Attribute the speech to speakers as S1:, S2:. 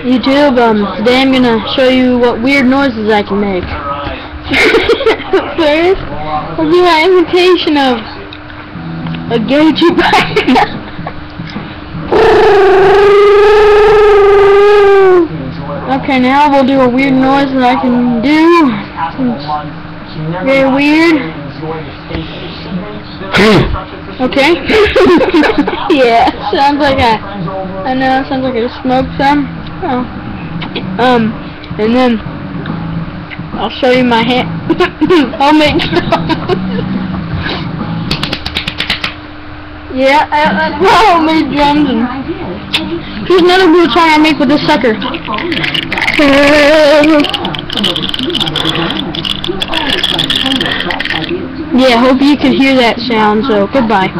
S1: YouTube, today I'm gonna show you what weird noises I can make. First, I'll do my imitation of a gay Chewbacca. Okay, now we'll do a weird noise that I can do. It's very weird. Okay. Yeah, sounds like I know, sounds like I smoked some. Oh. And then I'll show you my homemade drums. Yeah, that's my homemade drums. And here's another weird song I make with this sucker. Yeah, hope you can hear that sound, so goodbye.